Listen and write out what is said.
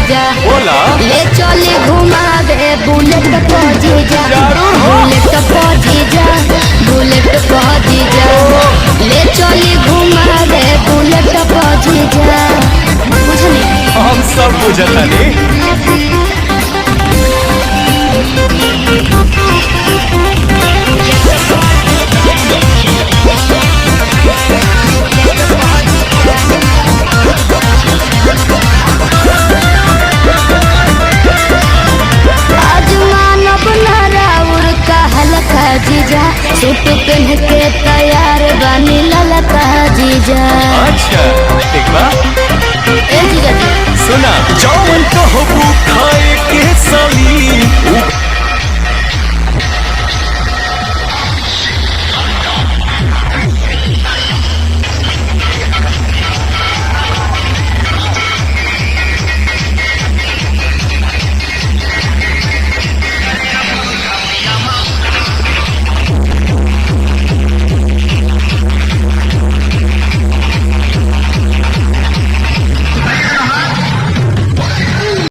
जीजा बोला ले चले घुमा दे बुलेट को जीजा जरूर हो। बुलेट को जीजा बुलेट को जीजा ले चले घुमा दे बुलेट को जीजा बुझनी हम सब बुझता नहीं। आज मानव नाराउर का हल्का जीजा सूट पहन के तैयार बनी ललका जीजा अच्छा ठीक बा ए जीजा जी सुना जौन कहबू खाए के साली